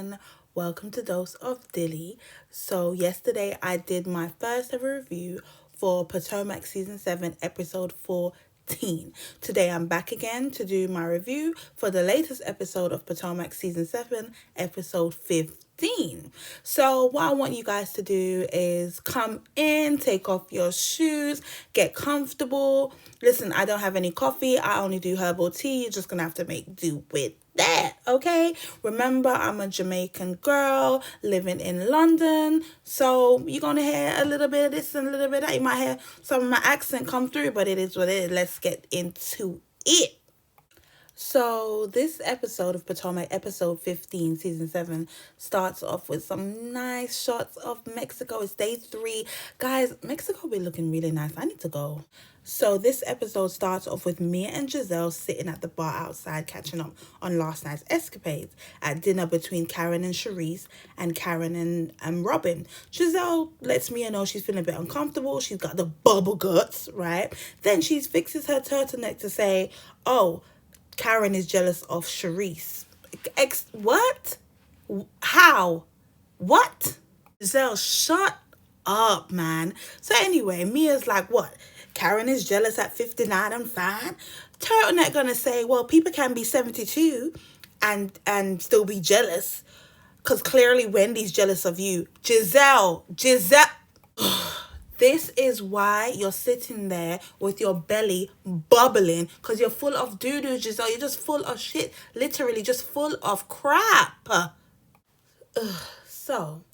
everyone. Welcome to Dose of Dilly. So, yesterday I did my first ever review for Potomac Season 7, Episode 14. Today I'm back again to do my review for the latest episode of Potomac Season 7, Episode 15. So, what I want you guys to do is come in, take off your shoes, get comfortable. Listen, I don't have any coffee, I only do herbal tea. You're just gonna have to make do with that, okay? Remember, I'm a Jamaican girl living in London, so you're gonna hear a little bit of this and a little bit of that. You might hear some of my accent come through, but it is what it is. Let's get into it. So, this episode of Potomac, episode 15, season 7, starts off with some nice shots of Mexico. It's day 3. Guys, Mexico be looking really nice. I need to go. So, this episode starts off with Mia and Gezelle sitting at the bar outside catching up on last night's escapades at dinner between Karen and Charisse and Karen and Robyn. Gezelle lets Mia know she's feeling a bit uncomfortable. She's got the bubble guts, right? Then she fixes her turtleneck to say, oh, Karen is jealous of Charisse. What? How? What? Gezelle, shut up, man. So anyway, Mia's like, what? Karen is jealous at 59 and fine? Turtleneck gonna say, well, people can be 72 and still be jealous. Because clearly Wendy's jealous of you. Gezelle. This is why you're sitting there with your belly bubbling, because you're full of doo-doo, Gezelle. You're just full of shit. Literally just full of crap. So,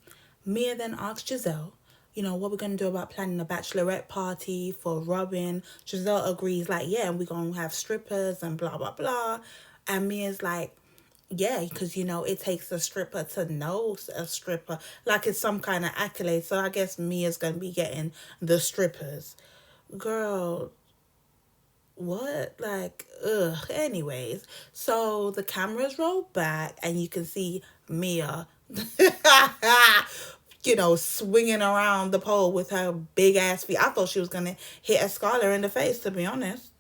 Mia then asks Gezelle, what we're going to do about planning a bachelorette party for Robyn. Gezelle agrees, like, yeah, and we're going to have strippers and blah, blah, blah. And Mia's like, yeah, because, it takes a stripper to know a stripper. Like it's some kind of accolade. So I guess Mia's going to be getting the strippers. Girl, what? Like, ugh. Anyways, so the cameras roll back and you can see Mia, swinging around the pole with her big ass feet. I thought she was going to hit a scholar in the face, to be honest.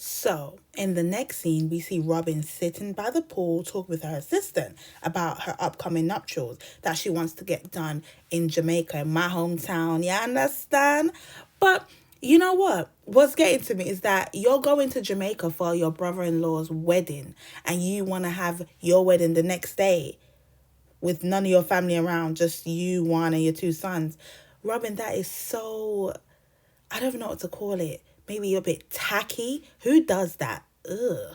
So, in the next scene, we see Robyn sitting by the pool talking with her assistant about her upcoming nuptials that she wants to get done in Jamaica, in my hometown. You understand? But you know what? What's getting to me is that you're going to Jamaica for your brother-in-law's wedding and you want to have your wedding the next day with none of your family around, just you, Juan, and your 2 sons. Robyn, that is so... I don't even know what to call it. Maybe a bit tacky. Who does that? Ugh.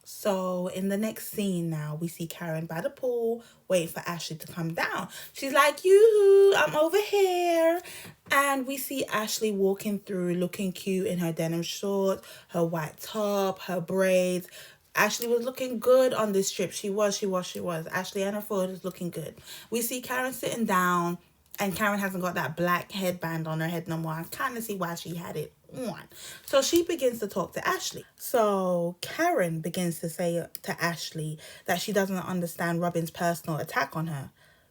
So in the next scene now, we see Karen by the pool waiting for Ashley to come down. She's like, yoo-hoo, I'm over here. And we see Ashley walking through looking cute in her denim shorts, her white top, her braids. Ashley was looking good on this trip. She was. Ashley and her foot is looking good. We see Karen sitting down. And Karen hasn't got that black headband on her head no more. I kind of see why she had it on. So she begins to talk to Ashley. So Karen begins to say to Ashley that she doesn't understand Robyn's personal attack on her.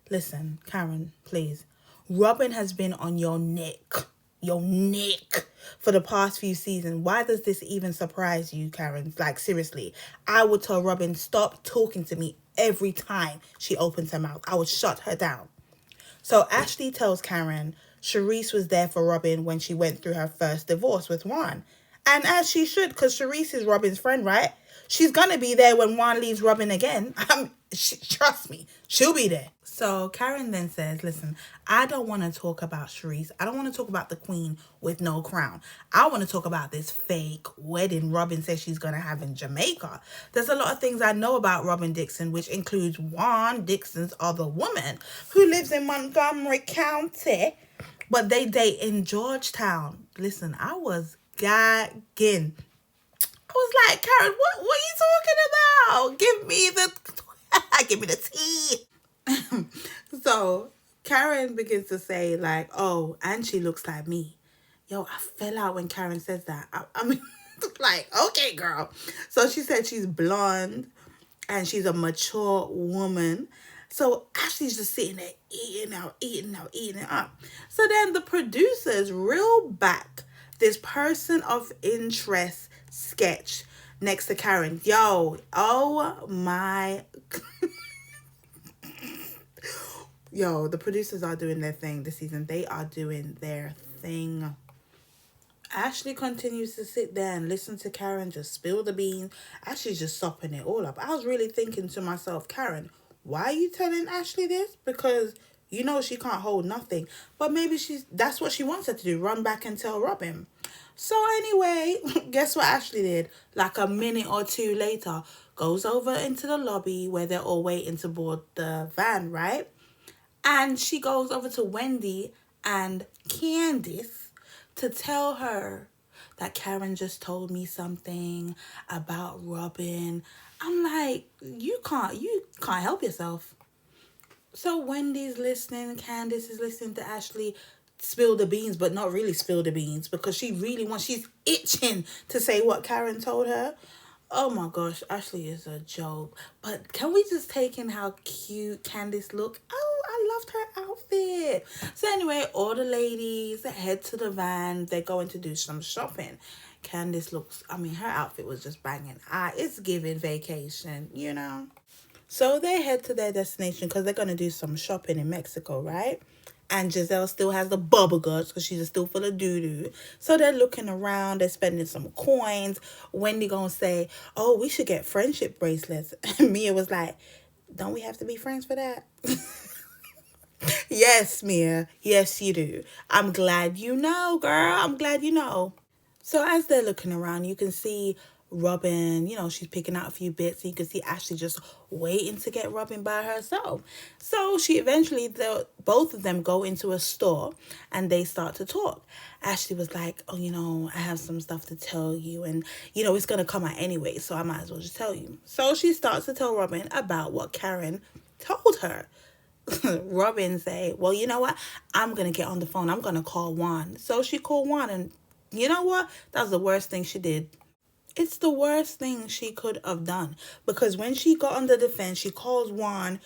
Listen, Karen, please. Robyn has been on your neck. Your neck for the past few seasons. Why does this even surprise you, Karen? Like, seriously. I would tell Robyn, stop talking to me every time she opens her mouth. I would shut her down. So Ashley tells Karen Charisse was there for Robyn when she went through her first divorce with Juan. And as she should, because Charisse is Robyn's friend, right? She's going to be there when Juan leaves Robyn again. Trust me, she'll be there. So Karen then says, listen, I don't want to talk about Charisse. I don't want to talk about the queen with no crown. I want to talk about this fake wedding Robyn says she's going to have in Jamaica. There's a lot of things I know about Robyn Dixon, which includes Juan Dixon's other woman who lives in Montgomery County, but they date in Georgetown. Listen, I was gagging. I was like, Karen, what are you talking about? Give me the tea. So Karen begins to say like, oh, and she looks like me. Yo, I fell out when Karen says that. I mean, like, okay, girl. So she said she's blonde and she's a mature woman. So Ashley's just sitting there eating it up. So then the producers reel back this person of interest sketch next to Karen. Yo, oh my Yo, the producers are doing their thing this season. They are doing their thing. Ashley continues to sit there and listen to Karen just spill the beans. Ashley's just sopping it all up. I was really thinking to myself, Karen, why are you telling Ashley this? Because you know she can't hold nothing. But maybe that's what she wants her to do, run back and tell Robyn. So anyway, guess what Ashley did? Like a minute or two later, goes over into the lobby where they're all waiting to board the van, right? And she goes over to Wendy and Candice to tell her that Karen just told me something about Robyn. I'm like, you can't help yourself. So Wendy's listening, Candice is listening to Ashley spill the beans, but not really spill the beans because she's itching to say what Karen told her. Oh my gosh, Ashley is a joke. But can we just take in how cute Candice looked? Oh, I loved her outfit. So anyway, all the ladies head to the van. They're going to do some shopping. Her outfit was just banging. It's giving vacation, you know. So they head to their destination because they're going to do some shopping in Mexico, right? And Gezelle still has the bubble guts because she's still full of doo-doo. So they're looking around. They're spending some coins. Wendy going to say, oh, we should get friendship bracelets. And Mia was like, don't we have to be friends for that? Yes, Mia. Yes, you do. I'm glad you know, girl. I'm glad you know. So as they're looking around, you can see Robyn, she's picking out a few bits. And you can see Ashley just waiting to get Robyn by herself. So both of them go into a store and they start to talk. Ashley was like, oh, I have some stuff to tell you. And, it's going to come out anyway, so I might as well just tell you. So she starts to tell Robyn about what Karen told her. Robyn say, well, you know what? I'm going to get on the phone. I'm going to call Juan. So she called Juan, and you know what? That was the worst thing she did. It's the worst thing she could have done. Because when she got on the defense, she calls Juan,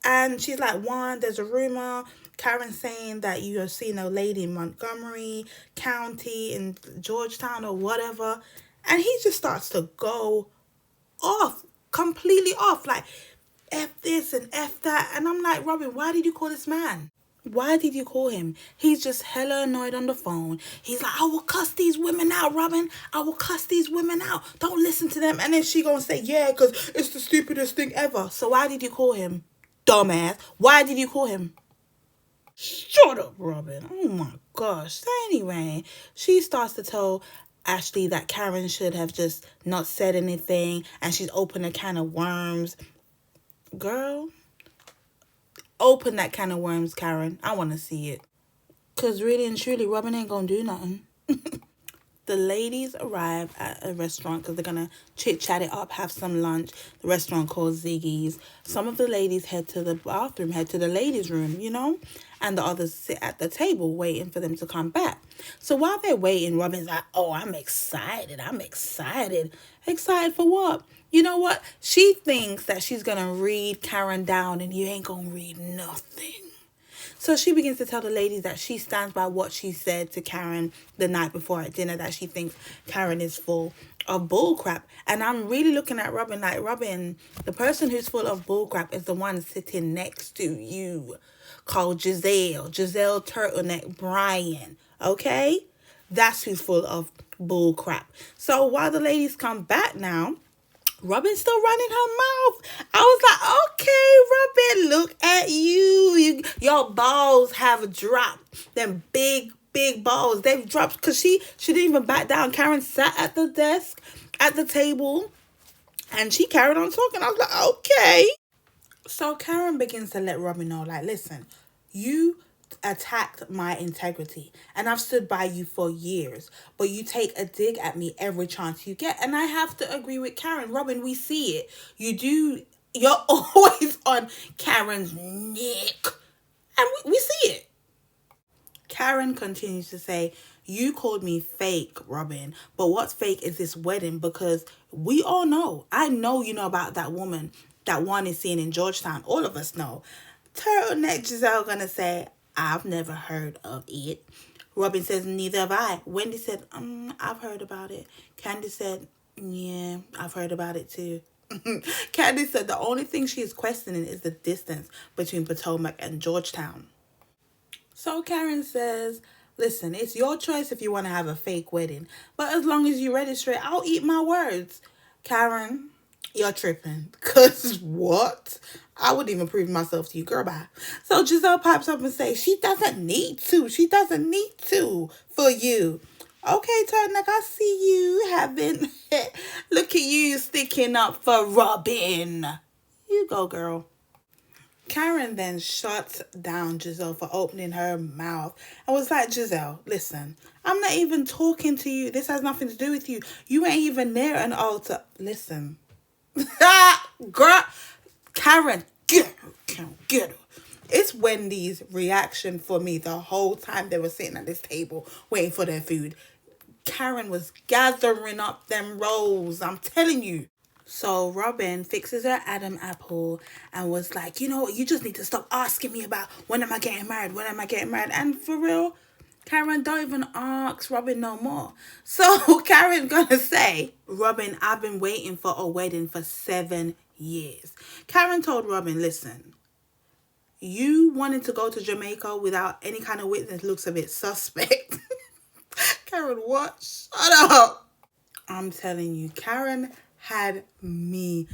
and she's like, Juan, there's a rumor. Karen saying that you have seen a lady in Montgomery County, in Georgetown or whatever. And he just starts to go off, completely off. Like, F this and F that. And I'm like, Robyn, why did you call this man? Why did you call him? He's just hella annoyed on the phone. He's like, I will cuss these women out, Robyn. I will cuss these women out. Don't listen to them. And then she gonna say, yeah, because it's the stupidest thing ever. So why did you call him? Dumbass. Why did you call him? Shut up, Robyn. Oh my gosh. So anyway, she starts to tell Ashley that Karen should have just not said anything. And she's opened a can of worms. Girl, open that can of worms, Karen. I want to see it. Because really and truly, Robyn ain't going to do nothing. The ladies arrive at a restaurant because they're going to chit-chat it up, have some lunch. The restaurant called Ziggy's. Some of the ladies head to the bathroom, head to the ladies' room, and the others sit at the table waiting for them to come back. So while they're waiting, Robyn's like, oh, I'm excited. Excited for what? You know what? She thinks that she's going to read Karen down, and you ain't going to read nothing. So she begins to tell the ladies that she stands by what she said to Karen the night before at dinner, that she thinks Karen is full of bullcrap. And I'm really looking at Robyn like, Robyn, the person who's full of bullcrap is the one sitting next to you, called Gezelle Turtleneck Brian. Okay? That's who's full of bullcrap. So while the ladies come back now, Robyn's still running her mouth. I was like, okay, Robyn, look at you. Your balls have dropped. Them big balls. They've dropped because she didn't even back down. Karen sat at the desk, at the table, and she carried on talking. I was like, okay. So Karen begins to let Robyn know, like, listen, you attacked my integrity and I've stood by you for years, but you take a dig at me every chance you get. And I have to agree with Karen. Robyn, we see it. You're always on Karen's neck, and we see it. Karen continues to say, you called me fake, Robyn, but what's fake is this wedding, because we all know, I know you know about that woman that Juan is seeing in Georgetown. All of us know. Turtleneck Gezelle gonna say, I've never heard of it. Robyn says, neither have I. Wendy said, I've heard about it. Candice said, yeah, I've heard about it too. Candy said the only thing she is questioning is the distance between Potomac and Georgetown. So Karen says, listen, it's your choice if you want to have a fake wedding. But as long as you register it, I'll eat my words. Karen, you're tripping. Because what? I wouldn't even prove myself to you. Girl, bye. So Gezelle pops up and says, she doesn't need to. She doesn't need to for you. Okay, Turner, I see you having... Look at you sticking up for Robyn. You go, girl. Karen then shuts down Gezelle for opening her mouth and was like, Gezelle, listen, I'm not even talking to you. This has nothing to do with you. You ain't even near an altar. Listen. Girl, Karen, get her. It's Wendy's reaction for me the whole time they were sitting at this table waiting for their food. Karen was gathering up them rolls. I'm telling you. So Robyn fixes her Adam apple and was like, you know what, you just need to stop asking me about when am I getting married, when am I getting married. And for real, Karen don't even ask Robyn no more. So Karen gonna say, Robyn, I've been waiting for a wedding for 7 years. Karen told Robyn, listen, you wanting to go to Jamaica without any kind of witness looks a bit suspect. Karen, what? Shut up. I'm telling you, Karen had me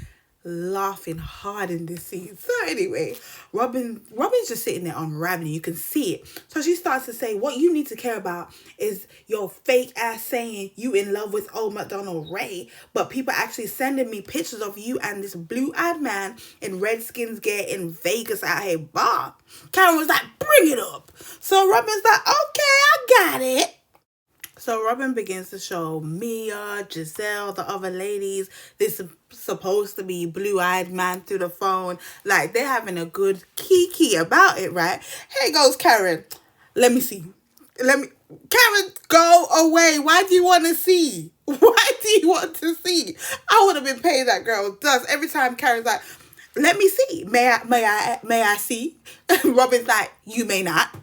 laughing hard in this scene. So anyway, Robyn's just sitting there unraveling. You can see it. So she starts to say, what you need to care about is your fake ass saying you in love with old McDonald Ray, but people actually sending me pictures of you and this blue-eyed man in Redskins gear in Vegas at a bar. Karen was like, bring it up. So Robyn's like, okay, I got it. So Robyn begins to show Mia, Gezelle, the other ladies, this supposed to be blue-eyed man through the phone. Like, they're having a good kiki about it, right? Here goes Karen. Let me see. Karen, go away. Why do you want to see? Why do you want to see? I would have been paying that girl dust every time Karen's like, let me see. May I see? Robyn's like, you may not.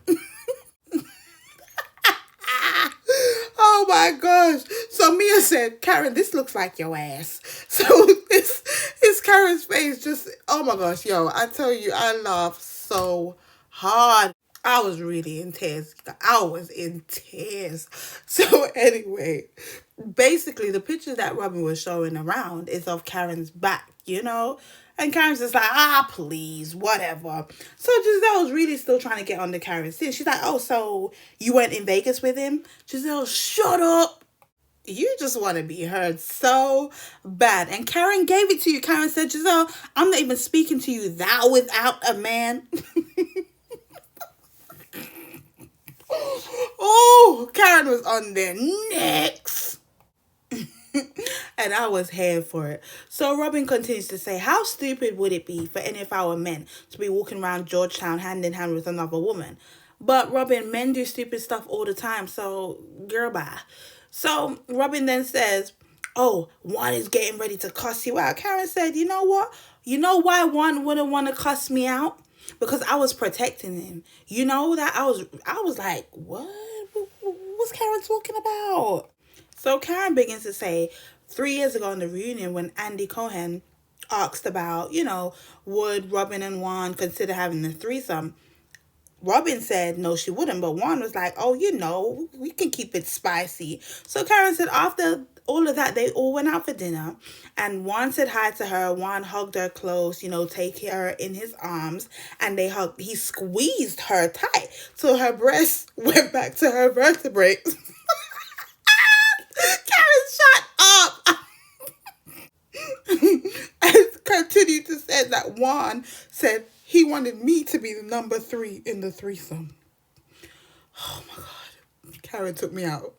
Oh my gosh. So Mia said, Karen, this looks like your ass. So it's Karen's face just, oh my gosh, yo, I tell you, I laughed so hard. I was really in tears. I was in tears. So anyway, basically the picture that Robyn was showing around is of Karen's back, you know? And Karen's just like, please, whatever. So Gezelle's really still trying to get on the Karen's skin. She's like, oh, so you went in Vegas with him? Gezelle, shut up. You just want to be heard so bad. And Karen gave it to you. Karen said, Gezelle, I'm not even speaking to you thou without a man. Oh, Karen was on their necks. And I was here for it. So Robyn continues to say, how stupid would it be for any of our men to be walking around Georgetown hand in hand with another woman? But Robyn, men do stupid stuff all the time, so girl, bye. So Robyn then says, oh, Juan is getting ready to cuss you out. Karen said, you know what? You know why Juan wouldn't want to cuss me out? Because I was protecting him. You know that I was like, what? What's Karen talking about? So Karen begins to say, 3 years ago in the reunion when Andy Cohen asked about, you know, would Robyn and Juan consider having a threesome? Robyn said no, she wouldn't. But Juan was like, oh, you know, we can keep it spicy. So Karen said after all of that, they all went out for dinner. And Juan said hi to her. Juan hugged her close, you know, take her in his arms. And they hugged. He squeezed her tight till her breasts went back to her vertebrae. Karen, shut up. And continued to say that Juan said he wanted me to be the number 3 in the threesome. Oh my God. Karen took me out.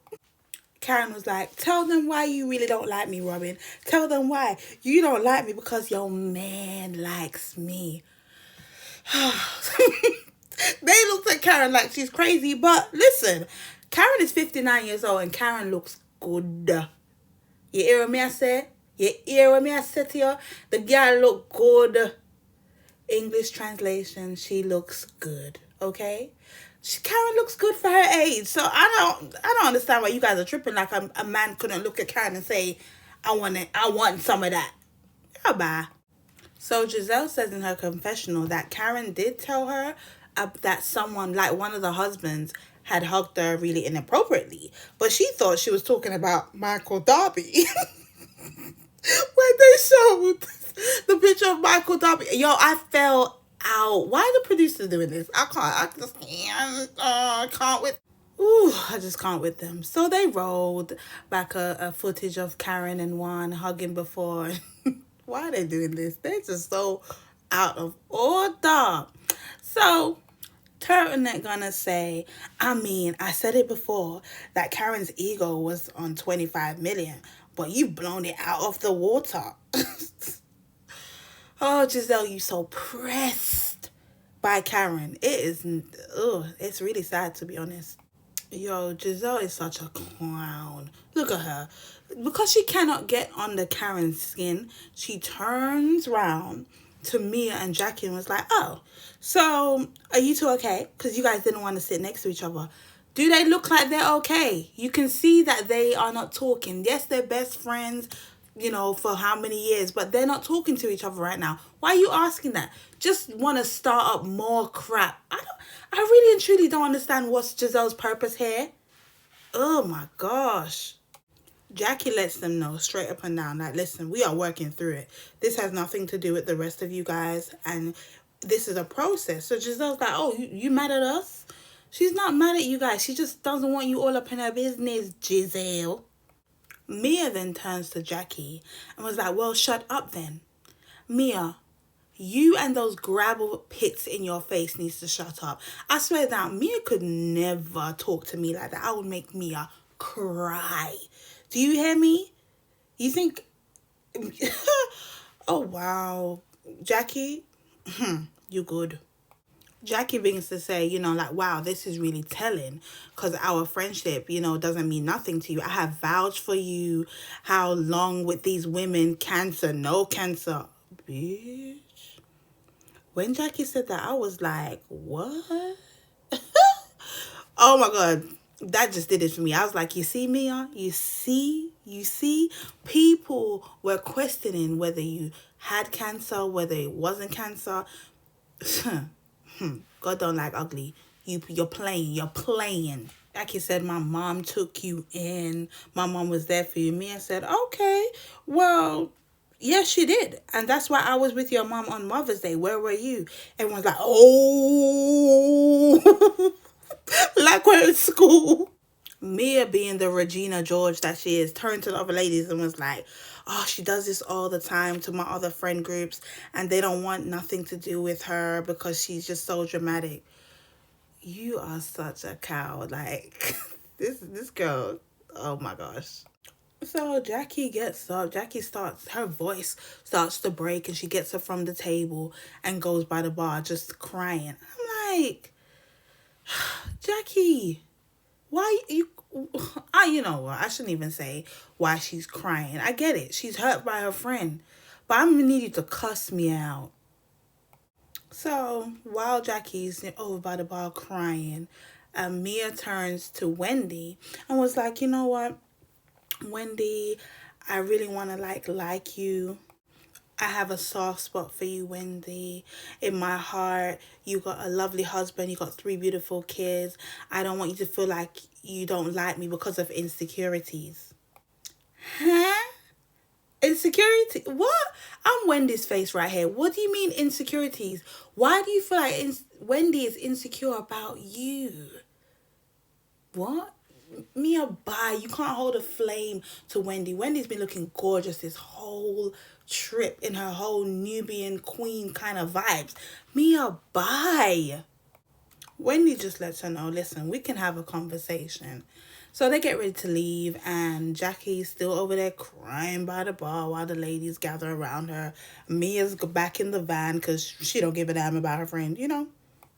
Karen was like, tell them why you really don't like me, Robyn. Tell them why. You don't like me because your man likes me. They looked at Karen like she's crazy. But listen, Karen is 59 years old and Karen looks good. You hear what me I say? You hear what me I say to you? The girl look good. English translation, she looks good. Okay? Karen looks good for her age. So I don't understand why you guys are tripping like a man couldn't look at Karen and say, I want some of that. Bye-bye. So Gezelle says in her confessional that Karen did tell her that someone, like one of the husbands, had hugged her really inappropriately. But she thought she was talking about Michael Darby. When they showed the picture of Michael Darby. Yo, I fell out. Why are the producers doing this? I can't. I just can't. I can't with. Ooh, I just can't with them. So they rolled back a footage of Karen and Juan hugging before. Why are they doing this? They're just so out of order. So Turtleneck gonna say, I mean, I said it before that Karen's ego was on 25 million, but you've blown it out of the water. Oh, Gezelle, you so pressed by Karen. It is, it's really sad to be honest. Yo, Gezelle is such a clown. Look at her. Because she cannot get under Karen's skin, she turns round to Mia and Jackie and was like, oh, so are you two okay? Because you guys didn't want to sit next to each other. Do they look like they're okay? You can see that they are not talking. Yes, they're best friends, for how many years, but they're not talking to each other right now. Why are you asking that? Just want to start up more crap. I really and truly don't understand what's Gezelle's purpose here. Oh my gosh. Jackie lets them know straight up and down that, listen, we are working through it. This has nothing to do with the rest of you guys, and this is a process. So Gezelle's like, oh, you mad at us? She's not mad at you guys. She just doesn't want you all up in her business, Gezelle. Mia then turns to Jackie and was like, well, shut up then. Mia, you and those gravel pits in your face needs to shut up. I swear down, Mia could never talk to me like that. I would make Mia cry. Do you hear me? You think... Oh, wow. Jackie, you good. Jackie begins to say, wow, this is really telling because our friendship, doesn't mean nothing to you. I have vouched for you how long with these women, cancer, no cancer. Bitch. When Jackie said that, I was like, what? Oh my God. That just did it for me. I was like, you see, Mia? You see? People were questioning whether you had cancer, whether it wasn't cancer. God don't like ugly. You're playing. Like you said, my mom took you in. My mom was there for you. Mia said, okay, well, yes, she did. And that's why I was with your mom on Mother's Day. Where were you? Everyone's like, oh, like we're in school. Mia, being the Regina George that she is, turned to the other ladies and was like, oh, she does this all the time to my other friend groups and they don't want nothing to do with her because she's just so dramatic. You are such a cow. Like, this girl, oh my gosh. So Jackie gets up. Her voice starts to break and she gets up from the table and goes by the bar just crying. I'm like, Jackie, why you... you know what? I shouldn't even say why she's crying. I get it. She's hurt by her friend. But I'm going to need you to cuss me out. So while Jackie's over by the bar crying, Mia turns to Wendy and was like, you know what, Wendy, I really want to like you. I have a soft spot for you, Wendy. In my heart, you got a lovely husband. You got 3 beautiful kids. I don't want you to feel like you don't like me because of insecurities. Huh? Insecurity? What? I'm Wendy's face right here. What do you mean insecurities? Why do you feel like Wendy is insecure about you? What? Mia, bye. You can't hold a flame to Wendy. Wendy's been looking gorgeous this whole trip in her whole Nubian queen kind of vibes. Mia, bye. Wendy just lets her know, listen, we can have a conversation. So they get ready to leave and Jackie's still over there crying by the bar while the ladies gather around her. Mia's back in the van because she don't give a damn about her friend,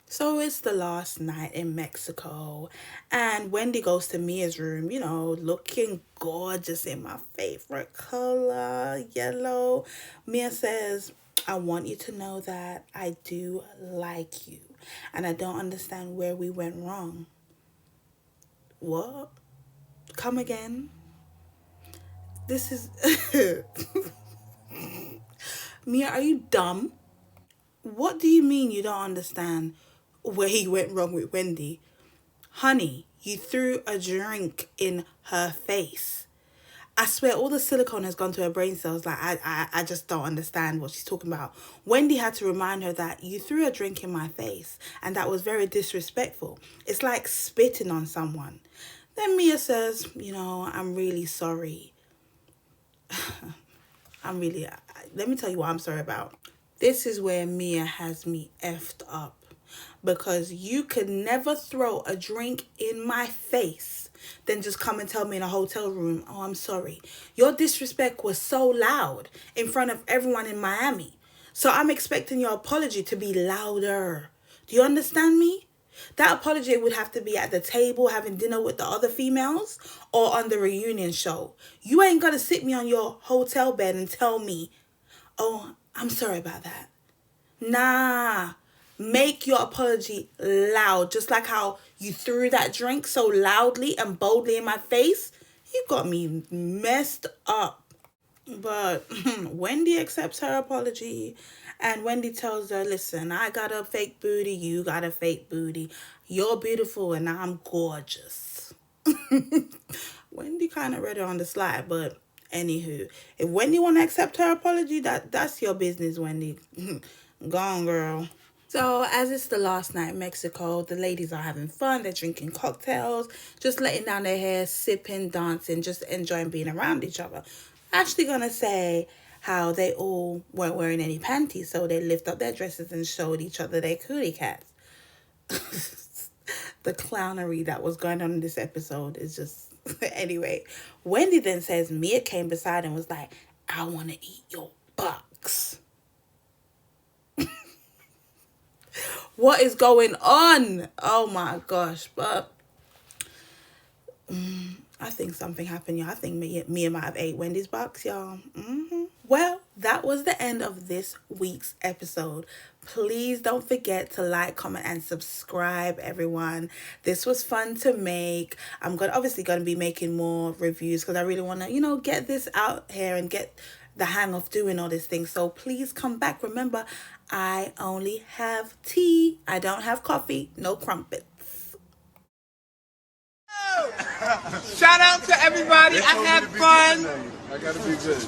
So it's the last night in Mexico and Wendy goes to Mia's room, looking gorgeous in my favorite color, yellow. Mia says, I want you to know that I do like you and I don't understand where we went wrong. What? Come again? This is... Mia, are you dumb? What do you mean you don't understand where he went wrong with Wendy? Honey, you threw a drink in her face. I swear all the silicone has gone to her brain cells. Like, I just don't understand what she's talking about. Wendy had to remind her that you threw a drink in my face and that was very disrespectful. It's like spitting on someone. Then Mia says, I'm really sorry. Let me tell you what I'm sorry about. This is where Mia has me effed up. Because you could never throw a drink in my face, then just come and tell me in a hotel room, oh, I'm sorry. Your disrespect was so loud in front of everyone in Miami. So I'm expecting your apology to be louder. Do you understand me? That apology would have to be at the table having dinner with the other females or on the reunion show. You ain't gonna sit me on your hotel bed and tell me, oh, I'm sorry about that. Nah. Make your apology loud. Just like how you threw that drink so loudly and boldly in my face. You got me messed up. But Wendy accepts her apology. And Wendy tells her, listen, I got a fake booty. You got a fake booty. You're beautiful and I'm gorgeous. Wendy kind of read her on the slide. But anywho, if Wendy want to accept her apology, that's your business, Wendy. Go on, girl. So, as it's the last night in Mexico, the ladies are having fun. They're drinking cocktails, just letting down their hair, sipping, dancing, just enjoying being around each other. Actually gonna say how they all weren't wearing any panties, so they lift up their dresses and showed each other their cootie cats. The clownery that was going on in this episode is just... Anyway, Wendy then says Mia came beside and was like, I want to eat your bucks. What is going on? Oh my gosh. But I think something happened, y'all. I think Mia might have ate Wendy's box, y'all. Well, that was the end of this week's episode. Please don't forget to like, comment, and subscribe, everyone. This was fun to make. I'm obviously going to be making more reviews because I really want to, get this out here and get the hang of doing all these things. So please come back. Remember, I only have tea. I don't have coffee. No crumpets. Shout out to everybody. I had fun. I gotta be good.